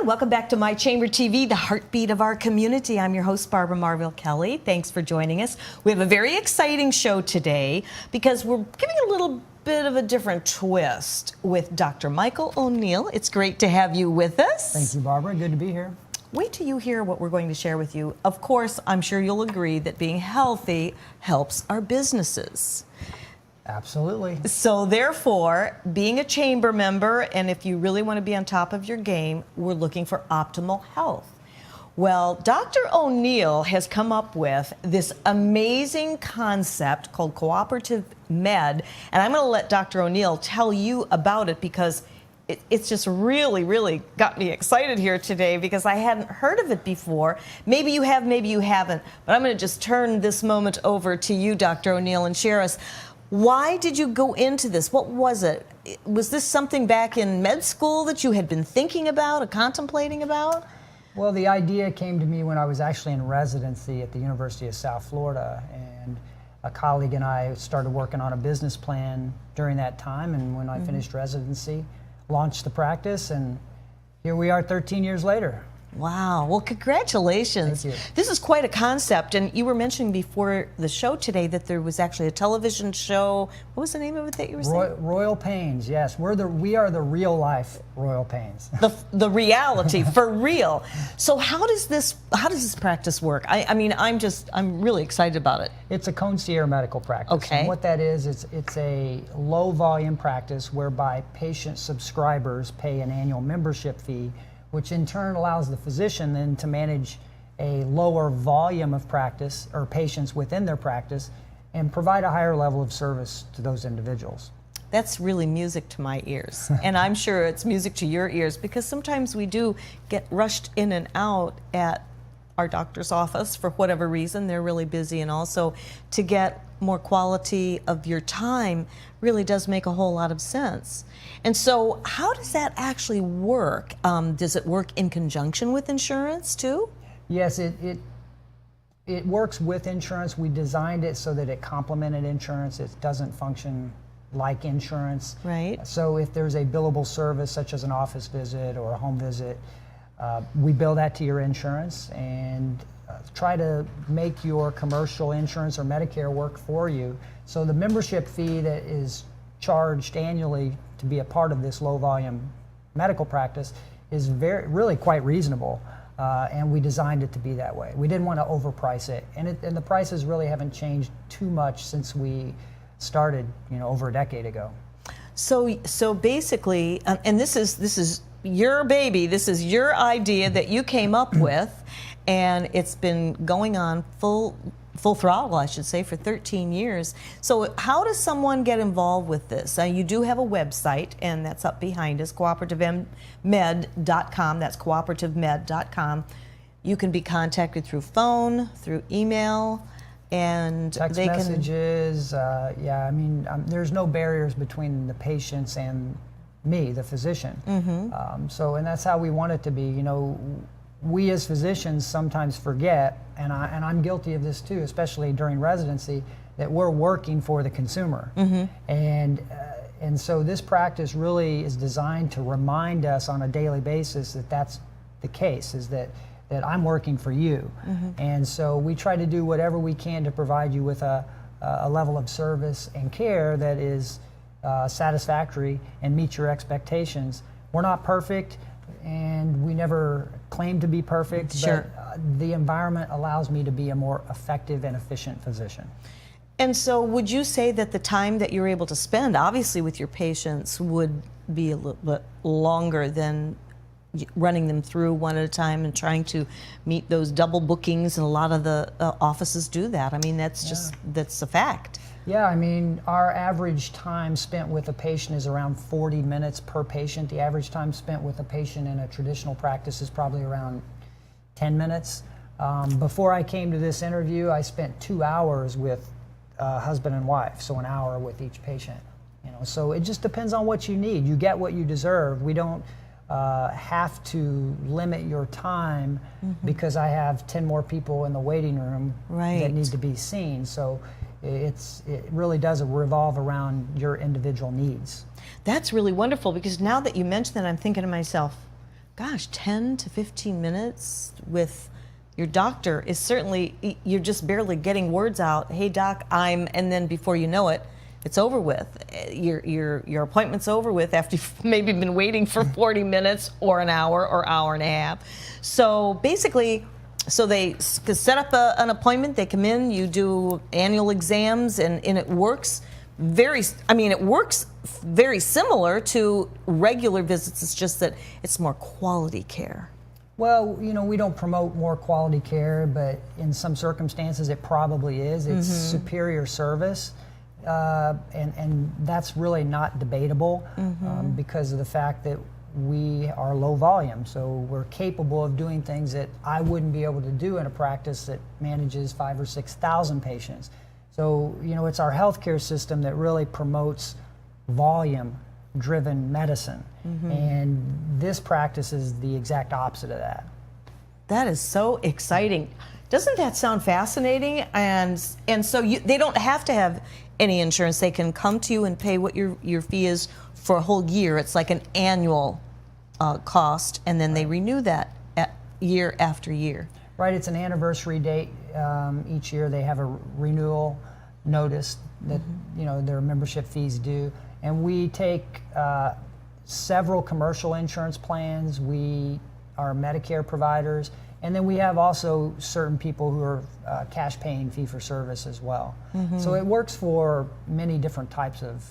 everyone. Welcome back to My Chamber TV, the heartbeat of our community. I'm your host, Barbara Marville Kelly. Thanks for joining us. We have a very exciting show today because we're giving a little bit of a different twist with Dr. Michael O'Neill. It's great to have you with us. Thank you, Barbara. Good to be here. Wait till you hear what we're going to share with you. Of course, I'm sure you'll agree that being healthy helps our businesses. Absolutely. So therefore, being a chamber member, and if you really want to be on top of your game, we're looking for optimal health. Well, Dr. O'Neill has come up with this amazing concept called Cooperative Med, and I'm going to let Dr. O'Neill tell you about it because it's just really got me excited here today because I hadn't heard of it before. Maybe you have, maybe you haven't, but I'm going to just turn this moment over to you, Dr. O'Neill, and share us. Why did you go into this? What was it? Was this something back in med school that you had been thinking about or contemplating about? Well, the idea came to me when I was actually in residency at the University of South Florida, and a colleague and I started working on a business plan during that time, and when I finished residency, launched the practice, and here we are 13 years later. Wow. Well, congratulations. Thank you. This is quite a concept. And you were mentioning before the show today that there was actually a television show. What was the name of it that you were saying? Royal Pains, yes. We are the real life Royal Pains. The reality, for real. So how does this practice work? I mean, I'm really excited about it. It's a concierge medical practice. Okay. And what that is, it's a low volume practice whereby patient subscribers pay an annual membership fee, which in turn allows the physician then to manage a lower volume of practice or patients within their practice and provide a higher level of service to those individuals. That's really music to my ears. And I'm sure it's music to your ears because sometimes we do get rushed in and out at our doctor's office for whatever reason. They're really busy, and also to get more quality of your time really does make a whole lot of sense. And so how does that actually work? Does it work in conjunction with insurance too? Yes, it works with insurance. We designed it so that it complemented insurance. It doesn't function like insurance. Right. So if there's a billable service such as an office visit or a home visit, we bill that to your insurance and try to make your commercial insurance or Medicare work for you. So the membership fee that is charged annually to be a part of this low volume medical practice is really quite reasonable, and we designed it to be that way. We didn't want to overprice it, and the prices really haven't changed too much since we started, over a decade ago. So basically, and this is your baby, this is your idea that you came up with, and it's been going on full throttle, I should say, for 13 years. So how does someone get involved with this? You do have a website, and that's up behind us, cooperativmed.com. That's cooperativmed.com. You can be contacted through phone, through email, and text messages. There's no barriers between the patients and me, the physician. And that's how we want it to be. We as physicians sometimes forget, and I'm guilty of this too, especially during residency, that we're working for the consumer. And so this practice really is designed to remind us on a daily basis that that's the case, is that I'm working for you. And so we try to do whatever we can to provide you with a level of service and care that is satisfactory and meets your expectations. We're not perfect, and we never claim to be perfect, sure. But the environment allows me to be a more effective and efficient physician. And so would you say that the time that you're able to spend, obviously, with your patients would be a little bit longer than running them through one at a time and trying to meet those double bookings, and a lot of the offices do that. I mean, that's a fact. Yeah, our average time spent with a patient is around 40 minutes per patient. The average time spent with a patient in a traditional practice is probably around 10 minutes. Before I came to this interview, I spent 2 hours with husband and wife, so an hour with each patient. So it just depends on what you need. You get what you deserve. We don't have to limit your time because I have 10 more people in the waiting room that need to be seen. So it really does revolve around your individual needs. That's really wonderful, because now that you mention that, I'm thinking to myself, gosh, 10 to 15 minutes with your doctor is certainly, you're just barely getting words out. Hey, doc, and then before you know it, it's over with. Your appointment's over with after you've maybe been waiting for 40 minutes or an hour or hour and a half. So basically, they set up an appointment, they come in, you do annual exams, and it works it works very similar to regular visits. It's just that it's more quality care. Well, we don't promote more quality care, but in some circumstances it probably is. It's superior service, and that's really not debatable because of the fact that we are low volume. So we're capable of doing things that I wouldn't be able to do in a practice that manages 5,000 or 6,000 patients. So, it's our healthcare system that really promotes volume-driven medicine. And this practice is the exact opposite of that. That is so exciting. Doesn't that sound fascinating? And so they don't have to have any insurance. They can come to you and pay what your fee is for a whole year. It's like an annual cost, and then they renew that year after year. Right, it's an anniversary date. Each year they have a renewal notice that their membership fees due, and we take several commercial insurance plans. We are Medicare providers, and then we have also certain people who are cash paying fee for service as well. So it works for many different types of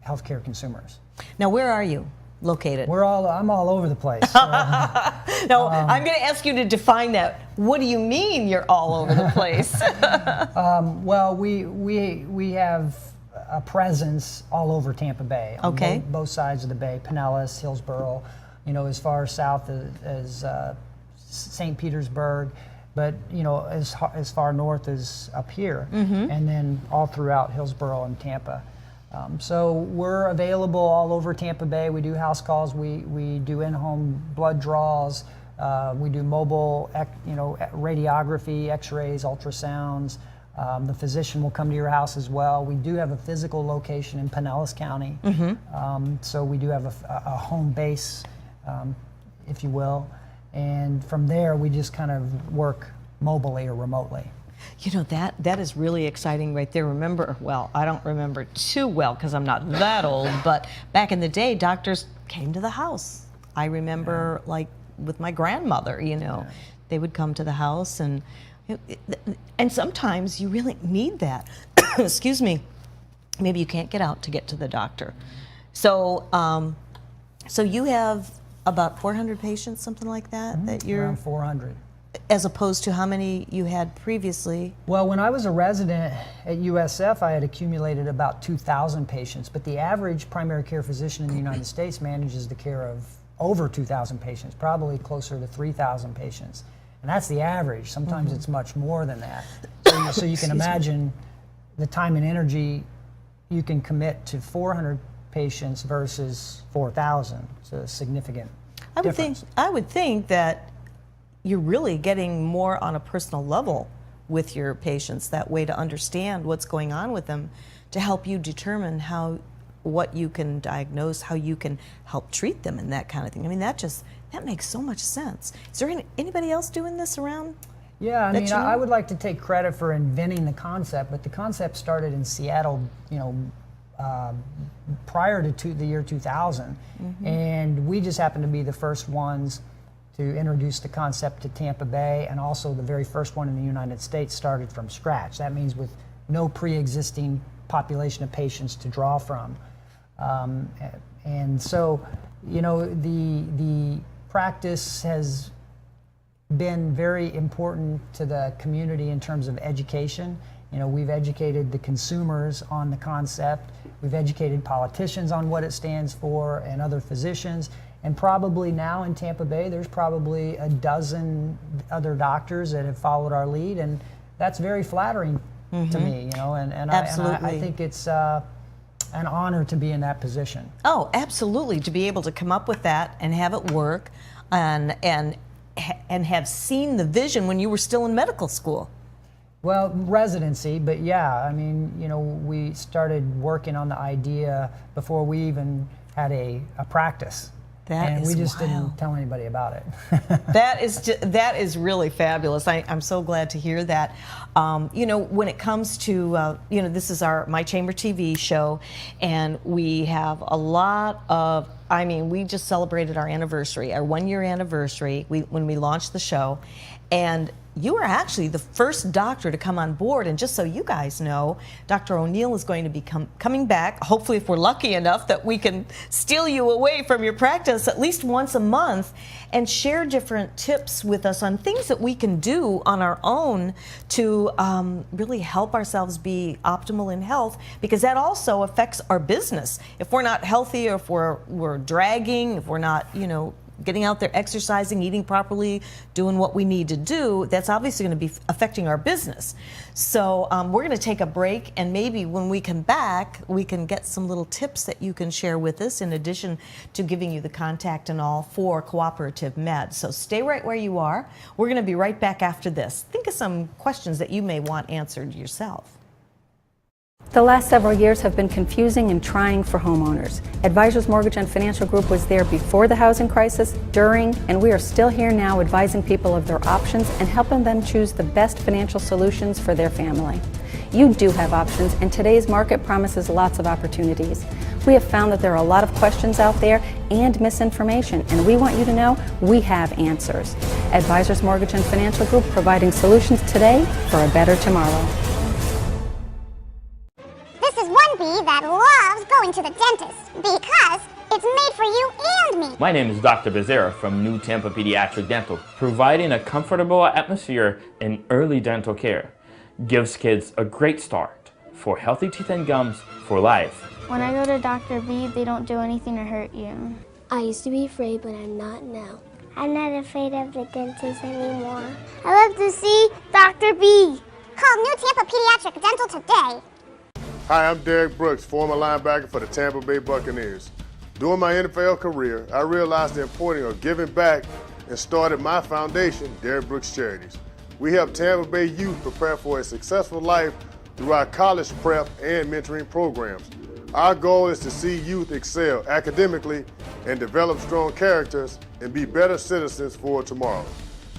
healthcare consumers. Now, where are you located? I'm all over the place. No, I'm going to ask you to define that. What do you mean you're all over the place? Well, we have a presence all over Tampa Bay. Okay. On both sides of the bay, Pinellas, Hillsborough, as far south as St. Petersburg, but as far north as up here, and then all throughout Hillsborough and Tampa. So we're available all over Tampa Bay. We do house calls. We do in-home blood draws. We do mobile, radiography, X-rays, ultrasounds. The physician will come to your house as well. We do have a physical location in Pinellas County, so we do have a home base, if you will. And from there, we just kind of work mobily or remotely. That is really exciting right there. I don't remember too well because I'm not that old, but back in the day, doctors came to the house. I remember, like, with my grandmother, they would come to the house, and sometimes you really need that. Excuse me. Maybe you can't get out to get to the doctor. So, so you have about 400 patients, something like that, that you're... Around 400. As opposed to how many you had previously? Well, when I was a resident at USF, I had accumulated about 2,000 patients, but the average primary care physician in the United States manages the care of over 2,000 patients, probably closer to 3,000 patients. And that's the average. Sometimes it's much more than that. So you can imagine the time and energy you can commit to 400 patients versus 4,000. It's a significant difference. I would think that you're really getting more on a personal level with your patients that way, to understand what's going on with them, to help you determine what you can diagnose, how you can help treat them, and that kind of thing. I mean, that makes so much sense. Is there anybody else doing this around? Yeah, I would like to take credit for inventing the concept, but the concept started in Seattle, prior to the year 2000, and we just happened to be the first ones to introduce the concept to Tampa Bay, and also the very first one in the United States started from scratch. That means with no pre-existing population of patients to draw from. And so, the practice has been very important to the community in terms of education. We've educated the consumers on the concept. We've educated politicians on what it stands for, and other physicians. And probably now in Tampa Bay, there's probably a dozen other doctors that have followed our lead, and that's very flattering to me, and I think it's an honor to be in that position. Oh, absolutely, to be able to come up with that and have it work, and have seen the vision when you were still in medical school. Well, residency, but yeah, we started working on the idea before we even had a practice. That and is we just wild. didn't tell anybody about it. That is really fabulous. I'm so glad to hear that. When it comes to this is My Chamber TV show, and we have a lot of. We just celebrated our anniversary, our 1-year anniversary, when we launched the show, and you were actually the first doctor to come on board. And just so you guys know, Dr. O'Neill is going to be coming back, hopefully if we're lucky enough that we can steal you away from your practice at least once a month and share different tips with us on things that we can do on our own to really help ourselves be optimal in health, because that also affects our business. If we're not healthy, or if we're dragging, if we're not, getting out there, exercising, eating properly, doing what we need to do, that's obviously going to be affecting our business. So we're going to take a break, and maybe when we come back, we can get some little tips that you can share with us, in addition to giving you the contact and all for Cooperative Med. So stay right where you are. We're going to be right back after this. Think of some questions that you may want answered yourself. The last several years have been confusing and trying for homeowners. Advisors Mortgage and Financial Group was there before the housing crisis, during, and we are still here now advising people of their options and helping them choose the best financial solutions for their family. You do have options, and today's market promises lots of opportunities. We have found that there are a lot of questions out there and misinformation, and we want you to know we have answers. Advisors Mortgage and Financial Group, providing solutions today for a better tomorrow. This is one bee that loves going to the dentist because it's made for you and me. My name is Dr. Becerra from New Tampa Pediatric Dental, providing a comfortable atmosphere in early dental care. Gives kids a great start for healthy teeth and gums for life. When I go to Dr. B, they don't do anything to hurt you. I used to be afraid, but I'm not now. I'm not afraid of the dentist anymore. I love to see Dr. B. Call New Tampa Pediatric Dental today. Hi, I'm Derek Brooks, former linebacker for the Tampa Bay Buccaneers. During my NFL career, I realized the importance of giving back and started my foundation, Derek Brooks Charities. We help Tampa Bay youth prepare for a successful life through our college prep and mentoring programs. Our goal is to see youth excel academically and develop strong characters and be better citizens for tomorrow.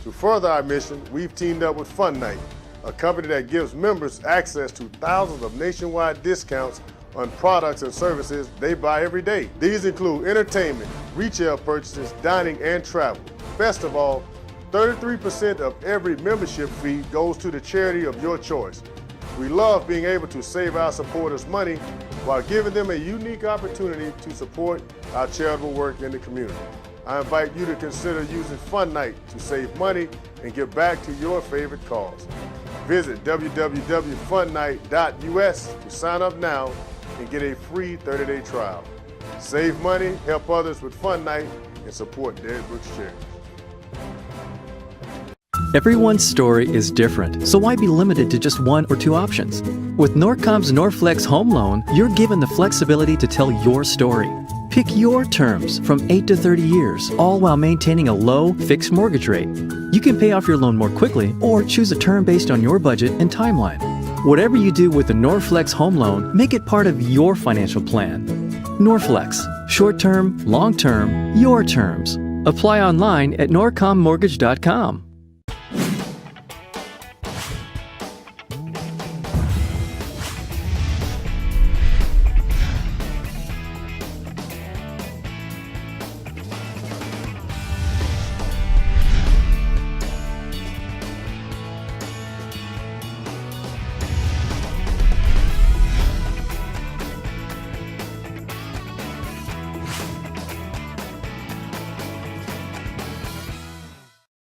To further our mission, we've teamed up with Fun Night, a company that gives members access to thousands of nationwide discounts on products and services they buy every day. These include entertainment, retail purchases, dining, and travel. Best of all, 33% of every membership fee goes to the charity of your choice. We love being able to save our supporters money while giving them a unique opportunity to support our charitable work in the community. I invite you to consider using Fun Night to save money and give back to your favorite cause. Visit www.funnight.us to sign up now and get a free 30-day trial. Save money, help others with Fun Night, and support Derek Brooks Charities. Everyone's story is different, so why be limited to just one or two options? With Norcom's Norflex Home Loan, you're given the flexibility to tell your story. Pick your terms from 8 to 30 years, all while maintaining a low, fixed mortgage rate. You can pay off your loan more quickly or choose a term based on your budget and timeline. Whatever you do with the Norflex Home Loan, make it part of your financial plan. Norflex, short-term, long-term, your terms. Apply online at norcommortgage.com.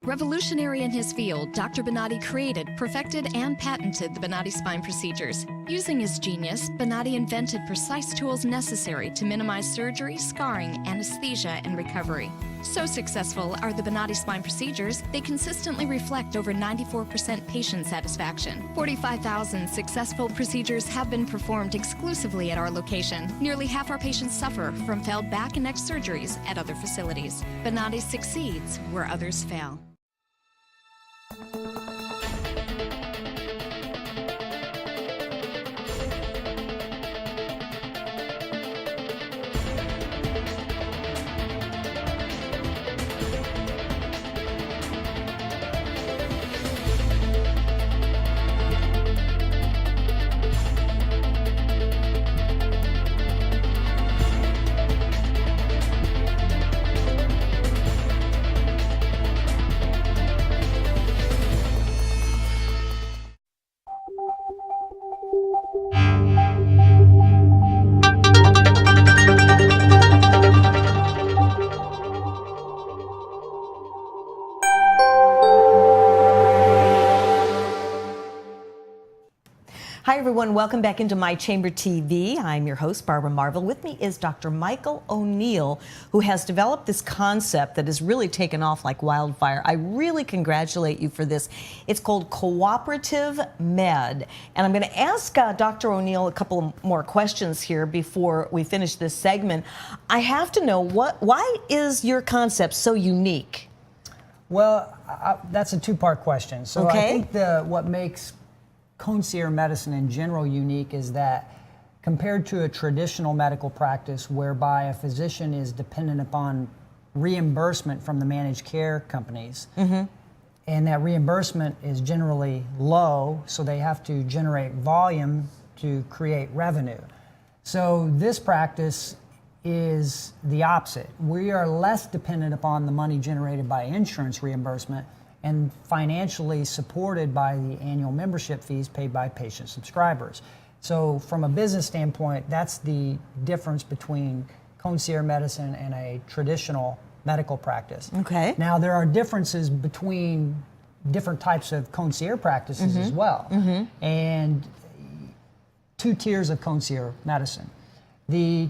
Revolutionary in his field, Dr. Bonatti created, perfected, and patented the Bonatti spine procedures. Using his genius, Bonatti invented precise tools necessary to minimize surgery, scarring, anesthesia, and recovery. So successful are the Bonatti spine procedures, they consistently reflect over 94% patient satisfaction. 45,000 successful procedures have been performed exclusively at our location. Nearly half our patients suffer from failed back and neck surgeries at other facilities. Bonatti succeeds where others fail. Hi, everyone. Welcome back into My Chamber TV. I'm your host, Barbara Marvel. With me is Dr. Michael O'Neill, who has developed this concept that has really taken off like wildfire. I really congratulate you for this. It's called Cooperative Med. And I'm going to ask Dr. O'Neill a couple more questions here before we finish this segment. I have to know, why is your concept so unique? Well, that's a two-part question. So I think what makes concierge medicine in general unique is that compared to a traditional medical practice whereby a physician is dependent upon reimbursement from the managed care companies, and that reimbursement is generally low, so they have to generate volume to create revenue. So this practice is the opposite. We are less dependent upon the money generated by insurance reimbursement and financially supported by the annual membership fees paid by patient subscribers. So from a business standpoint, that's the difference between concierge medicine and a traditional medical practice. Okay. Now, there are differences between different types of concierge practices as well. And two tiers of concierge medicine. The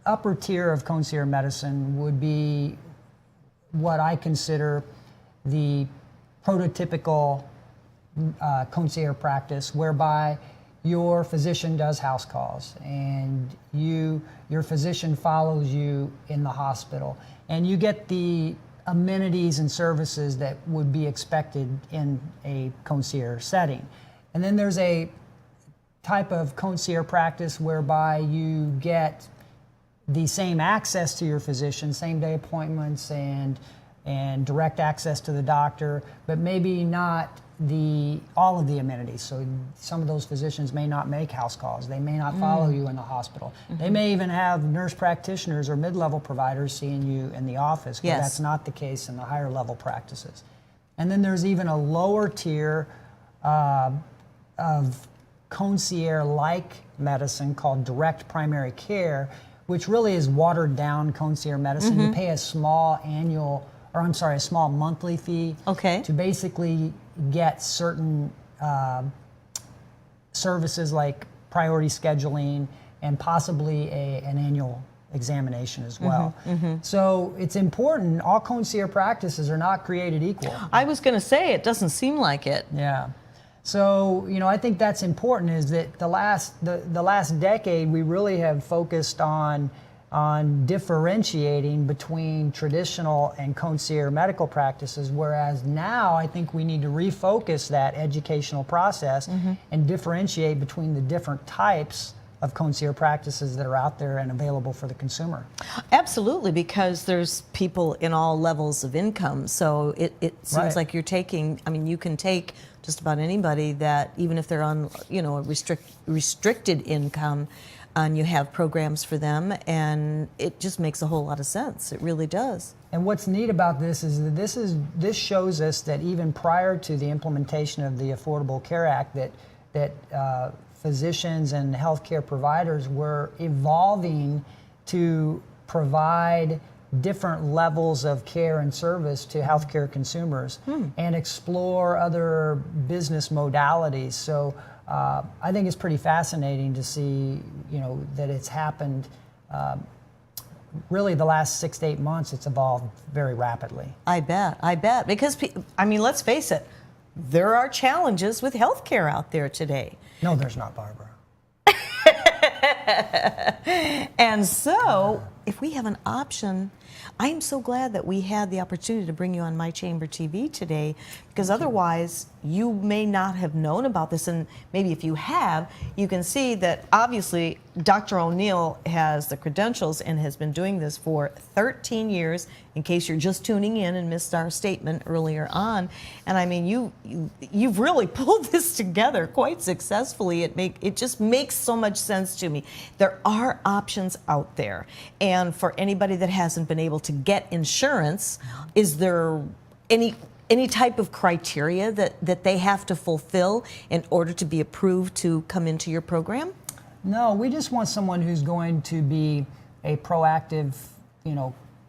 upper tier of concierge medicine would be what I consider the prototypical concierge practice, whereby your physician does house calls and your physician follows you in the hospital, and you get the amenities and services that would be expected in a concierge setting. And then there's a type of concierge practice whereby you get the same access to your physician, same day appointments and direct access to the doctor, but maybe not all of the amenities. So some of those physicians may not make house calls. They may not follow you in the hospital. They may even have nurse practitioners or mid-level providers seeing you in the office, but that's not the case in the higher level practices. And then there's even a lower tier of concierge-like medicine called direct primary care, which really is watered down concierge medicine. You pay a small monthly fee to basically get certain services like priority scheduling and possibly an annual examination as well. So it's important, all concierge practices are not created equal. I was going to say, it doesn't seem like it. Yeah. So, I think that's important, is that the last decade we really have focused on differentiating between traditional and concierge medical practices, whereas now I think we need to refocus that educational process and differentiate between the different types of concierge practices that are out there and available for the consumer. Absolutely, because there's people in all levels of income. So it seems like you're taking, you can take just about anybody that, even if they're on, a restricted income, and you have programs for them, and it just makes a whole lot of sense. It really does. And what's neat about this is that this shows us that even prior to the implementation of the Affordable Care Act, that physicians and healthcare providers were evolving to provide different levels of care and service to healthcare consumers and explore other business modalities. So I think it's pretty fascinating to see, that it's happened. Really, the last 6 to 8 months, it's evolved very rapidly. I bet. Because, let's face it, there are challenges with healthcare out there today. No, there's not, Barbara. And so, if we have an option, I am so glad that we had the opportunity to bring you on My Chamber TV today, because otherwise you may not have known about this, and maybe if you have, you can see that obviously Dr. O'Neill has the credentials and has been doing this for 13 years, in case you're just tuning in and missed our statement earlier on. And you've really pulled this together quite successfully. It just makes so much sense to me. There are options out there, and for anybody that hasn't been able to get insurance, is there any type of criteria that they have to fulfill in order to be approved to come into your program? No, we just want someone who's going to be a proactive,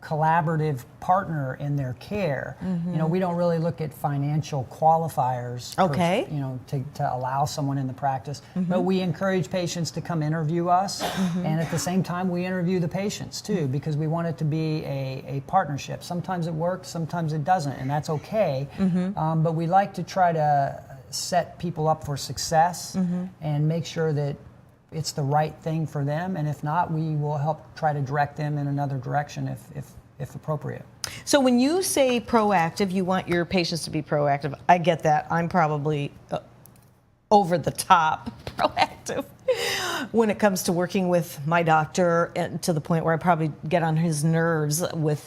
collaborative partner in their care. You know, we don't really look at financial qualifiers, Okay. you know, to allow someone in the practice, but we encourage patients to come interview us, and at the same time we interview the patients too, because we want it to be a partnership. Sometimes it works, sometimes it doesn't, and that's okay, but we like to try to set people up for success and make sure that it's the right thing for them, and if not, we will help try to direct them in another direction if appropriate. So when you say proactive, you want your patients to be proactive. I get that. I'm probably over the top proactive when it comes to working with my doctor, and to the point where I probably get on his nerves with,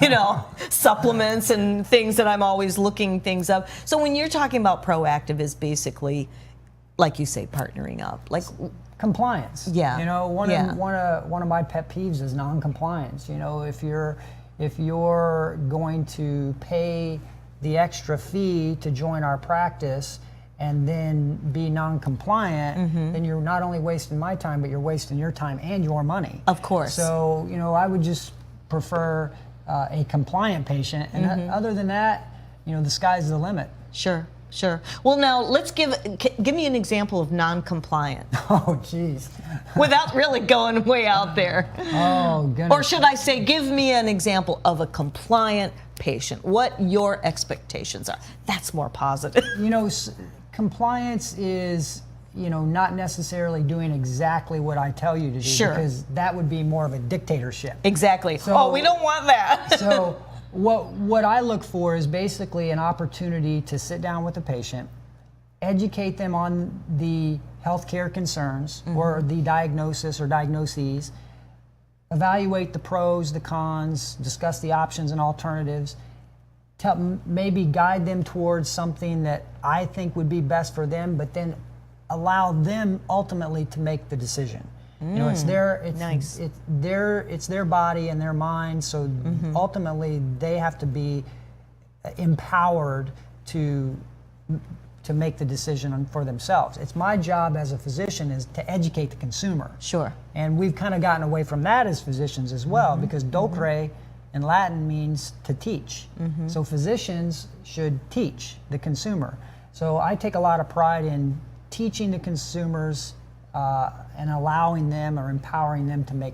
you know, supplements and things that I'm always looking things up. So when you're talking about proactive, is basically, like you say, partnering up, like compliance. Yeah. You know, one Yeah. of my pet peeves is non-compliance. You know, if you're going to pay the extra fee to join our practice and then be non-compliant, then you're not only wasting my time, but you're wasting your time and your money. Of course. So, you know, I would just prefer a compliant patient, and other than that, you know, the sky's the limit. Sure. Sure. Well, now let's give me an example of non-compliant. Oh, geez. Without really going way out there. Oh, goodness. Or should I say, give me an example of a compliant patient, what your expectations are. That's more positive. You know, compliance is, you know, not necessarily doing exactly what I tell you to do. Sure. Because that would be more of a dictatorship. Exactly. So, we don't want that. So what I look for is basically an opportunity to sit down with the patient, educate them on the healthcare concerns or the diagnosis or diagnoses, evaluate the pros, the cons, discuss the options and alternatives, maybe guide them towards something that I think would be best for them, but then allow them ultimately to make the decision. You know, it's their body and their mind, so ultimately they have to be empowered to make the decision for themselves. It's my job as a physician is to educate the consumer. Sure. And we've kind of gotten away from that as physicians as well, because docere in Latin means to teach. So physicians should teach the consumer. So I take a lot of pride in teaching the consumers and allowing them or empowering them to make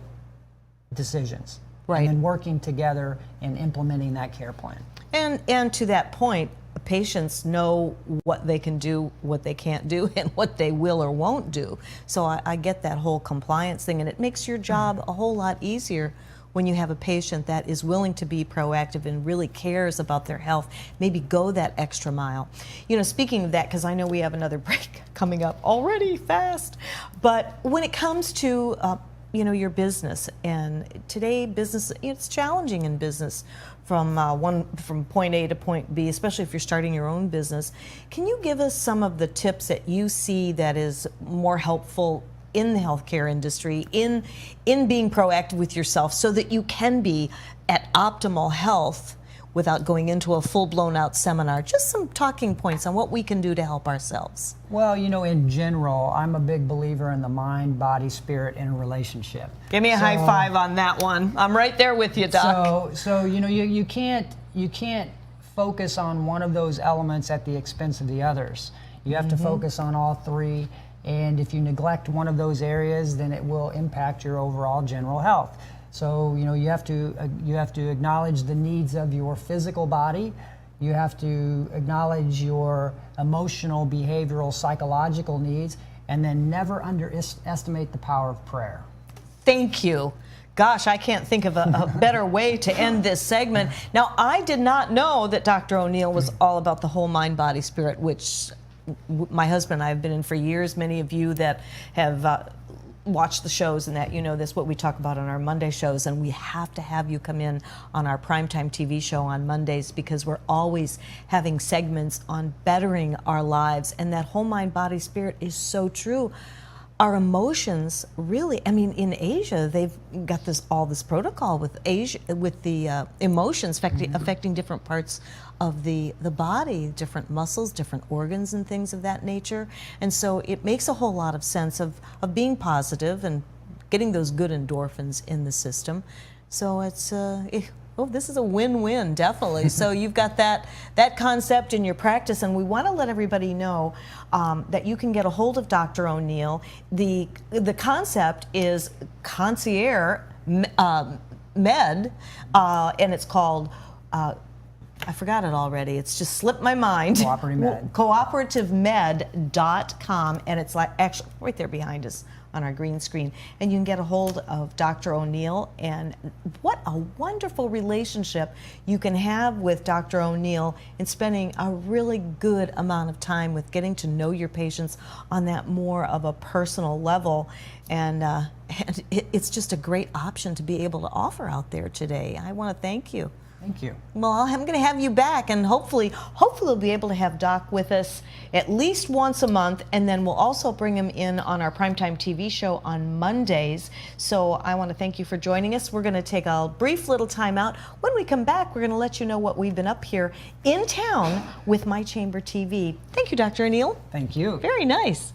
decisions. Right. And then working together and implementing that care plan. And to that point, patients know what they can do, what they can't do, and what they will or won't do. So I get that whole compliance thing, and it makes your job a whole lot easier when you have a patient that is willing to be proactive and really cares about their health, maybe go that extra mile. You know, speaking of that, because I know we have another break coming up already fast, but when it comes to you know, your business, and today business, it's challenging in business from point A to point B, especially if you're starting your own business. Can you give us some of the tips that you see that is more helpful in the healthcare industry, in being proactive with yourself, so that you can be at optimal health without going into a full-blown out seminar? Just some talking points on what we can do to help ourselves. Well, you know, in general, I'm a big believer in the mind, body, spirit, and relationship. Give me a high five on that one. I'm right there with you, Doc. So you know, you can't focus on one of those elements at the expense of the others. You have to focus on all three. And if you neglect one of those areas, then it will impact your overall general health. So, you know, you have to acknowledge the needs of your physical body. You have to acknowledge your emotional, behavioral, psychological needs, and then never underestimate the power of prayer. Thank you. Gosh, I can't think of a better way to end this segment. Now, I did not know that Dr. O'Neill was all about the whole mind, body, spirit, which my husband and I have been in for years. Many of you that have watched the shows and that, you know, this what we talk about on our Monday shows, and we have to have you come in on our primetime TV show on Mondays, because we're always having segments on bettering our lives, and that whole mind, body, spirit is so true. Our emotions really, I mean, in Asia, they've got all this protocol with the emotions affecting different parts of the body, different muscles, different organs and things of that nature. And so it makes a whole lot of sense of being positive and getting those good endorphins in the system. So it's oh, this is a win-win, definitely. So you've got that concept in your practice, and we want to let everybody know that you can get a hold of Dr. O'Neill. The concept is concierge med, and it's called. I forgot it already. It's just slipped my mind. Cooperative Med. Cooperativemed.com, and it's like actually right there behind us on our green screen. And you can get a hold of Dr. O'Neill, and what a wonderful relationship you can have with Dr. O'Neill in spending a really good amount of time with getting to know your patients on that more of a personal level. And it's just a great option to be able to offer out there today. I want to thank you. Thank you. Well, I'm going to have you back, and hopefully we'll be able to have Doc with us at least once a month, and then we'll also bring him in on our primetime TV show on Mondays. So I want to thank you for joining us. We're going to take a brief little time out. When we come back, we're going to let you know what we've been up here in town with My Chamber TV. Thank you, Dr. O'Neill. Thank you. Very nice.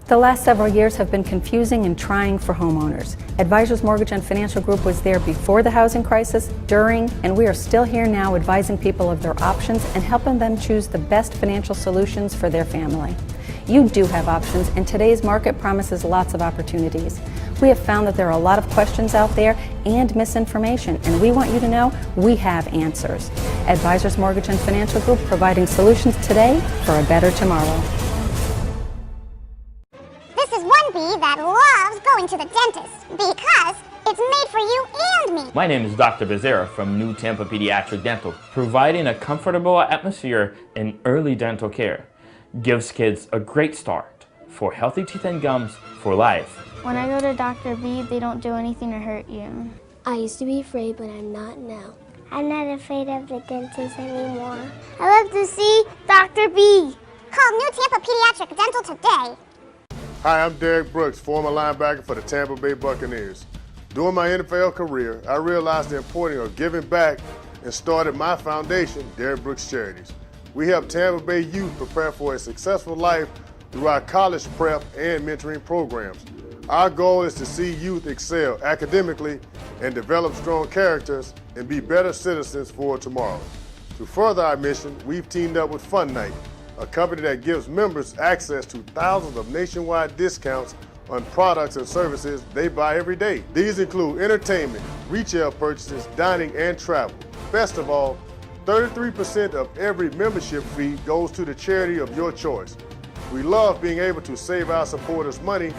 The last several years have been confusing and trying for homeowners. Advisors Mortgage and Financial Group was there before the housing crisis, during, and we are still here now advising people of their options and helping them choose the best financial solutions for their family. You do have options, and today's market promises lots of opportunities. We have found that there are a lot of questions out there and misinformation, and we want you to know we have answers. Advisors Mortgage and Financial Group, providing solutions today for a better tomorrow. This is one bee that loves going to the dentist because it's made for you and me. My name is Dr. Becerra from New Tampa Pediatric Dental, providing a comfortable atmosphere in early dental care. Gives kids a great start for healthy teeth and gums for life. When I go to Dr. B, they don't do anything to hurt you. I used to be afraid, but I'm not now. I'm not afraid of the dentist anymore. I love to see Dr. B. Call New Tampa Pediatric Dental today. Hi, I'm Derek Brooks, former linebacker for the Tampa Bay Buccaneers. During my NFL career, I realized the importance of giving back and started my foundation, Derek Brooks Charities. We help Tampa Bay youth prepare for a successful life through our college prep and mentoring programs. Our goal is to see youth excel academically and develop strong characters and be better citizens for tomorrow. To further our mission, we've teamed up with Fun Night, a company that gives members access to thousands of nationwide discounts on products and services they buy every day. These include entertainment, retail purchases, dining, and travel. Best of all, 33% of every membership fee goes to the charity of your choice. We love being able to save our supporters money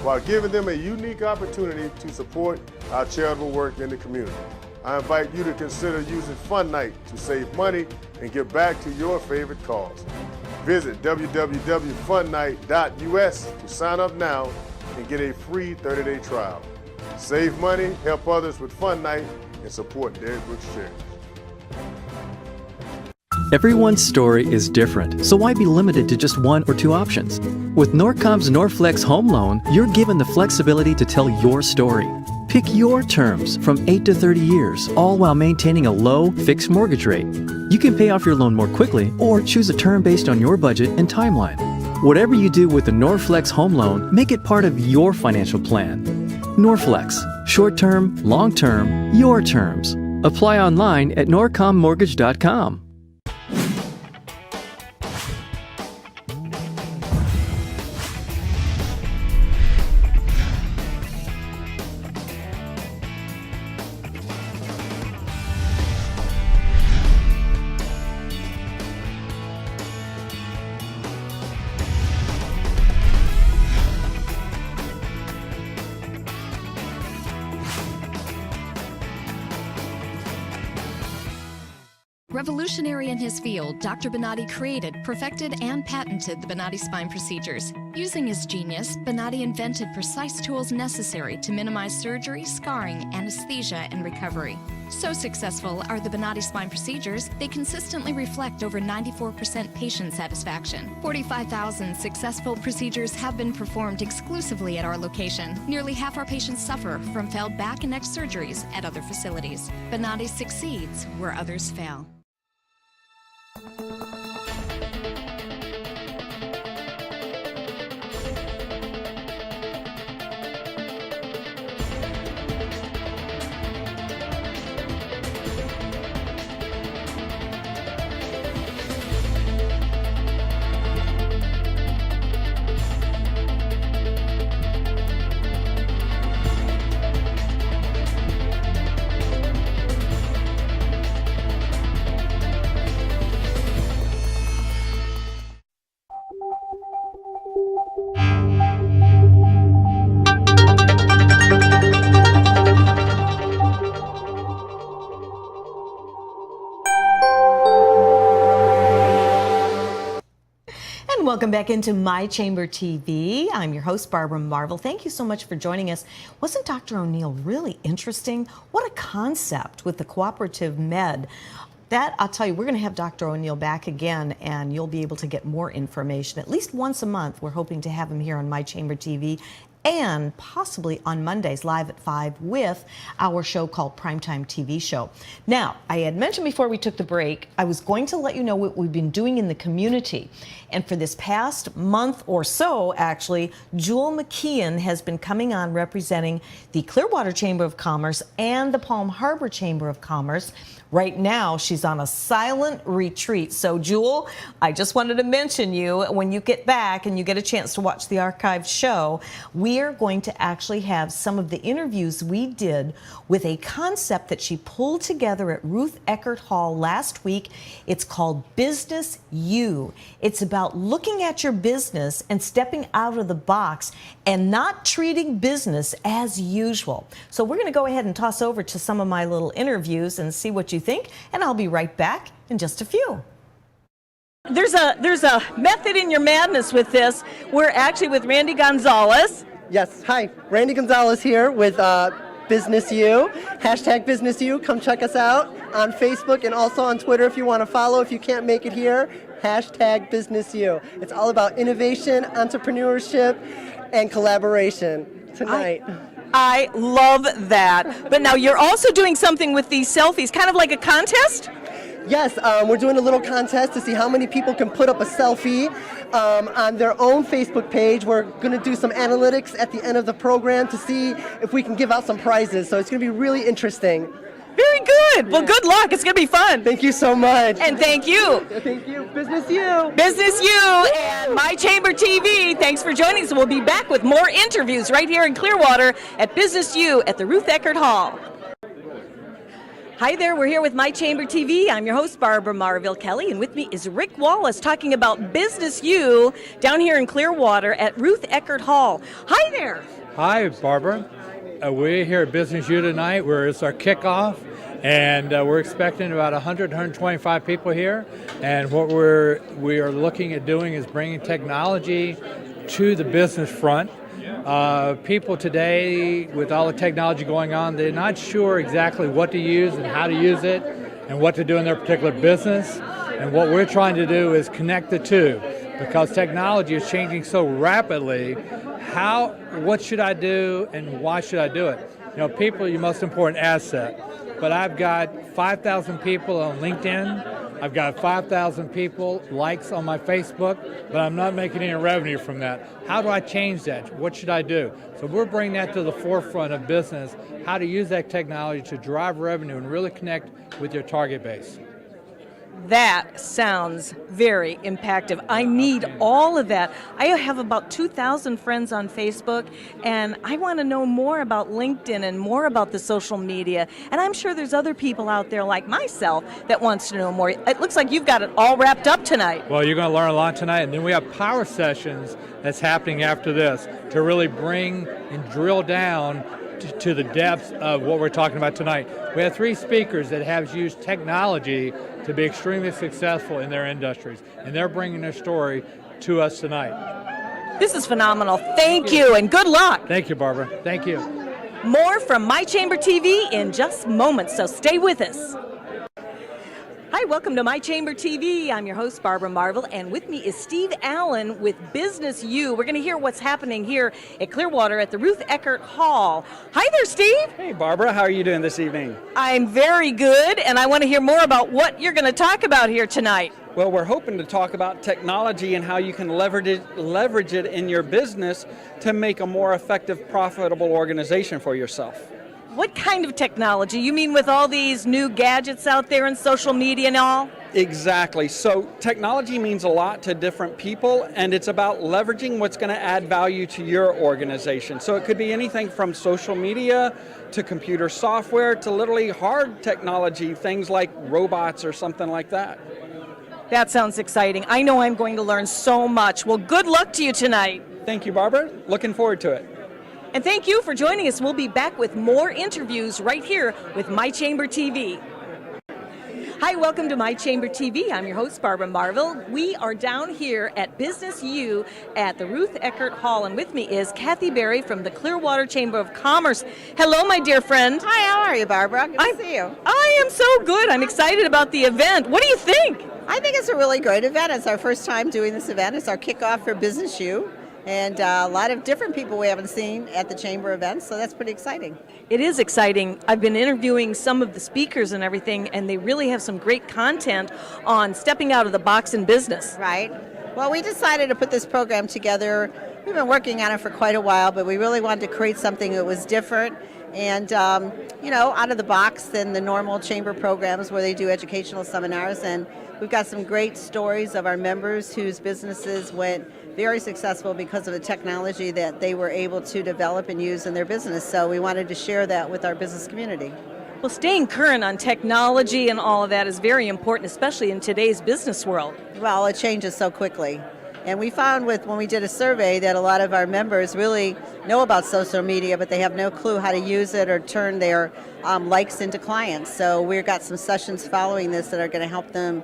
while giving them a unique opportunity to support our charitable work in the community. I invite you to consider using Fun Night to save money and give back to your favorite cause. Visit www.funnight.us to sign up now and get a free 30-day trial. Save money, help others with Fun Night, and support Derek Brooks Charities. Everyone's story is different, so why be limited to just one or two options? With Norcom's Norflex Home Loan, you're given the flexibility to tell your story. Pick your terms from 8 to 30 years, all while maintaining a low, fixed mortgage rate. You can pay off your loan more quickly or choose a term based on your budget and timeline. Whatever you do with the Norflex Home Loan, make it part of your financial plan. Norflex, short-term, long-term, your terms. Apply online at norcommortgage.com. Revolutionary in his field, Dr. Bonatti created, perfected, and patented the Bonatti spine procedures. Using his genius, Bonatti invented precise tools necessary to minimize surgery, scarring, anesthesia, and recovery. So successful are the Bonatti spine procedures, they consistently reflect over 94% patient satisfaction. 45,000 successful procedures have been performed exclusively at our location. Nearly half our patients suffer from failed back and neck surgeries at other facilities. Bonatti succeeds where others fail. Welcome back into My Chamber TV. I'm your host, Barbara Marvel. Thank you so much for joining us. Wasn't Dr. O'Neill really interesting? What a concept with the cooperative med. That, I'll tell you, we're going to have Dr. O'Neill back again, and you'll be able to get more information. At least once a month, we're hoping to have him here on My Chamber TV, and possibly on Mondays live at 5 with our show called Primetime TV Show. Now, I had mentioned before we took the break, I was going to let you know what we've been doing in the community. And for this past month or so, actually, Jewel McKeon has been coming on representing the Clearwater Chamber of Commerce and the Palm Harbor Chamber of Commerce. Right now, she's on a silent retreat. So, Jewel, I just wanted to mention you when you get back and you get a chance to watch the archived show. We are going to actually have some of the interviews we did with a concept that she pulled together at Ruth Eckerd Hall last week. It's called Business U. It's about looking at your business and stepping out of the box and not treating business as usual. So we're going to go ahead and toss over to some of my little interviews and see what you think, and I'll be right back in just a few. There's a method in your madness with this. We're actually with Randy Gonzalez. Yes, hi, Randy Gonzalez here with Business U, hashtag Business U. Come check us out on Facebook and also on Twitter if you want to follow. If you can't make it here, hashtag Business U. It's all about innovation, entrepreneurship, and collaboration tonight. I love that. But now you're also doing something with these selfies, kind of like a contest? Yes, we're doing a little contest to see how many people can put up a selfie on their own Facebook page. We're going to do some analytics at the end of the program to see if we can give out some prizes. So it's going to be really interesting. Very good. Well, good luck. It's going to be fun. Thank you so much. And thank you. Thank you. Business U. Business U and My Chamber TV. Thanks for joining us. We'll be back with more interviews right here in Clearwater at Business U at the Ruth Eckerd Hall. Hi there, we're here with My Chamber TV. I'm your host, Barbara Marville Kelly, and with me is Rick Wallace talking about Business U down here in Clearwater at Ruth Eckerd Hall. Hi there. Hi, Barbara. We're here at Business U tonight, where it's our kickoff, and we're expecting about 100, 125 people here. And what we are looking at doing is bringing technology to the business front. People today, with all the technology going on, they're not sure exactly what to use and how to use it and what to do in their particular business. And what we're trying to do is connect the two, because technology is changing so rapidly. What should I do and why should I do it? You know, people are your most important asset. But I've got 5,000 people on LinkedIn. I've got 5,000 people likes on my Facebook, but I'm not making any revenue from that. How do I change that? What should I do? So we're bringing that to the forefront of business, how to use that technology to drive revenue and really connect with your target base. That sounds very impactful. I need all of that. I have about 2,000 friends on Facebook, and I want to know more about LinkedIn and more about the social media. And I'm sure there's other people out there like myself that wants to know more. It looks like you've got it all wrapped up tonight. Well, you're going to learn a lot tonight, and then we have power sessions that's happening after this to really bring and drill down to the depths of what we're talking about tonight. We have 3 speakers that have used technology to be extremely successful in their industries, and they're bringing their story to us tonight. This is phenomenal. Thank you, and good luck. Thank you, Barbara. Thank you. More from My Chamber TV in just moments, so stay with us. Hi, welcome to My Chamber TV. I'm your host, Barbara Marville, and with me is Steve Allen with Business U. We're going to hear what's happening here at Clearwater at the Ruth Eckerd Hall. Hi there, Steve. Hey, Barbara. How are you doing this evening? I'm very good, and I want to hear more about what you're going to talk about here tonight. Well, we're hoping to talk about technology and how you can leverage it in your business to make a more effective, profitable organization for yourself. What kind of technology? You mean with all these new gadgets out there and social media and all? Exactly. So technology means a lot to different people, and it's about leveraging what's going to add value to your organization. So it could be anything from social media to computer software to literally hard technology, things like robots or something like that. That sounds exciting. I know I'm going to learn so much. Well, good luck to you tonight. Thank you, Barbara. Looking forward to it. And thank you for joining us. We'll be back with more interviews right here with My Chamber TV. Hi, welcome to My Chamber TV. I'm your host, Barbara Marvel. We are down here at Business U at the Ruth Eckert Hall, and with me is Kathy Berry from the Clearwater Chamber of Commerce. Hello, my dear friend. Hi, how are you, Barbara? Good to see you. I am so good. I'm excited about the event. What do you think? I think it's a really great event. It's our first time doing this event. It's our kickoff for Business U. And a lot of different people we haven't seen at the Chamber events, so that's pretty exciting. It is exciting. I've been interviewing some of the speakers and everything, and they really have some great content on stepping out of the box in business. Right. Well, we decided to put this program together. We've been working on it for quite a while, but we really wanted to create something that was different and, out of the box than the normal chamber programs where they do educational seminars. And we've got some great stories of our members whose businesses went very successful because of the technology that they were able to develop and use in their business. So we wanted to share that with our business community. Well, staying current on technology and all of that is very important, especially in today's business world. Well, it changes so quickly. And we found when we did a survey that a lot of our members really know about social media, but they have no clue how to use it or turn their likes into clients. So we've got some sessions following this that are going to help them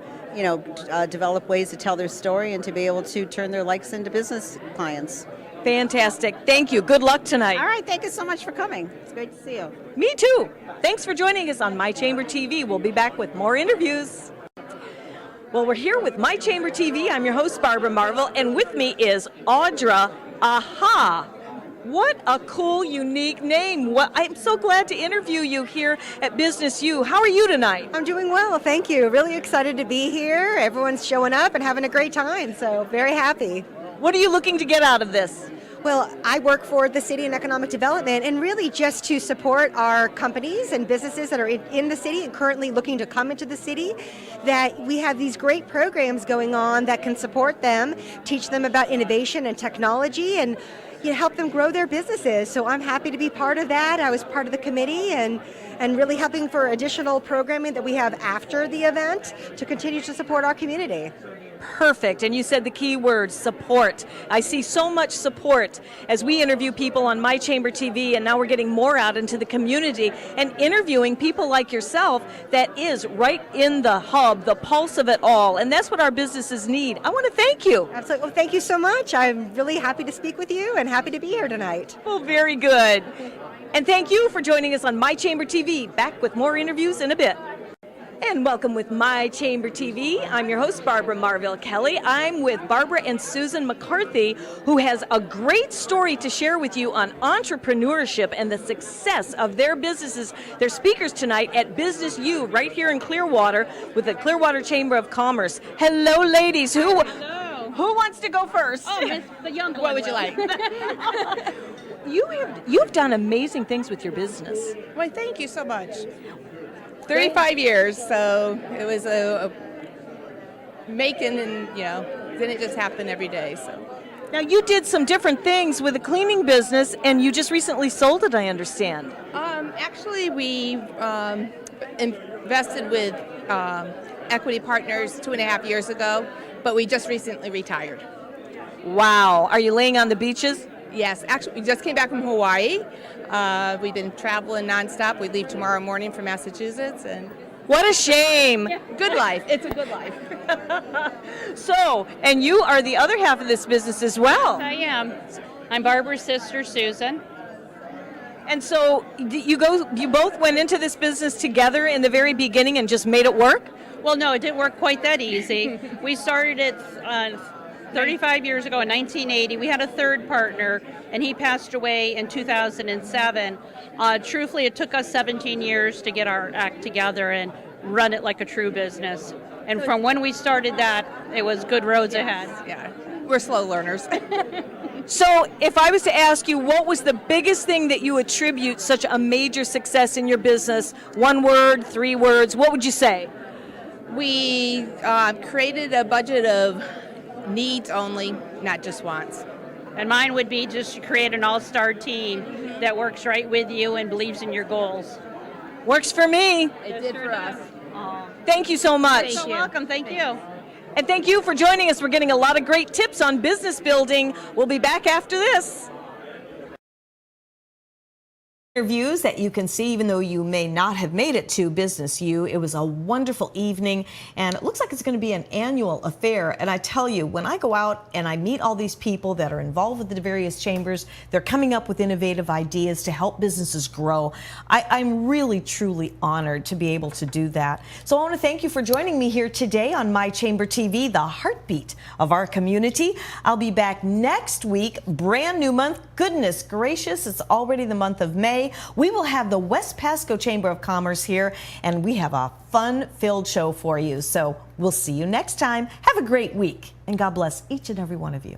develop ways to tell their story and to be able to turn their likes into business clients. Fantastic. Thank you. Good luck tonight. All right. Thank you so much for coming. It's great to see you. Me too. Thanks for joining us on My Chamber TV. We'll be back with more interviews. Well, we're here with My Chamber TV. I'm your host, Barbara Marvel, and with me is Audra Aha. What a cool, unique name. I'm so glad to interview you here at Business U. How are you tonight? I'm doing well, thank you. Really excited to be here. Everyone's showing up and having a great time, so very happy. What are you looking to get out of this? Well, I work for the City and Economic Development, and really just to support our companies and businesses that are in the city and currently looking to come into the city, that we have these great programs going on that can support them, teach them about innovation and technology, and help them grow their businesses. So I'm happy to be part of that. I was part of the committee and really helping for additional programming that we have after the event to continue to support our community. Perfect. And you said the key word, support. I see so much support as we interview people on My Chamber TV, and now we're getting more out into the community and interviewing people like yourself that is right in the hub, the pulse of it all. And that's what our businesses need. I want to thank you. Absolutely. Well, thank you so much. I'm really happy to speak with you and happy to be here tonight. Well, very good. And thank you for joining us on My Chamber TV. Back with more interviews in a bit. And welcome with My Chamber TV. I'm your host, Barbara Marville Kelly. I'm with Barbara and Susan McCarthy, who has a great story to share with you on entrepreneurship and the success of their businesses. They're speakers tonight at Business U right here in Clearwater with the Clearwater Chamber of Commerce. Hello, ladies. Who wants to go first? Oh, Miss the young one. What would you like? You've done amazing things with your business. Well, thank you so much. 35 years, so it was a making, and didn't just happen every day. So now you did some different things with a cleaning business, and you just recently sold it, I understand. Actually, we invested with Equity Partners 2.5 years ago, but we just recently retired. Wow. Are you laying on the beaches? Yes, actually, we just came back from Hawaii. We've been traveling nonstop. We leave tomorrow morning for Massachusetts, and what a shame. Yeah, good life. It's a good life. So, and you are the other half of this business as well. I am. I'm Barbara's sister, Susan. And so you both went into this business together in the very beginning and just made it work? Well, no, it didn't work quite that easy. We started it 35 years ago in 1980. We had a third partner, and he passed away in 2007. Truthfully, it took us 17 years to get our act together and run it like a true business. And from when we started that, it was good roads ahead. Yeah, we're slow learners. So if I was to ask you, what was the biggest thing that you attribute such a major success in your business? 1 word, 3 words, what would you say? We created a budget of needs only, not just wants. And mine would be just to create an all-star team that works right with you and believes in your goals. Works for me. It did for us. Thank you so much. You're welcome. Thank you. And thank you for joining us. We're getting a lot of great tips on business building. We'll be back after this. Interviews that you can see even though you may not have made it to Business U. It was a wonderful evening, and it looks like it's going to be an annual affair. And I tell you, when I go out and I meet all these people that are involved with the various chambers, they're coming up with innovative ideas to help businesses grow. I'm really, truly honored to be able to do that. So I want to thank you for joining me here today on My Chamber TV, the heartbeat of our community. I'll be back next week, brand new month. Goodness gracious, it's already the month of May. We will have the West Pasco Chamber of Commerce here, and we have a fun-filled show for you. So we'll see you next time. Have a great week, and God bless each and every one of you.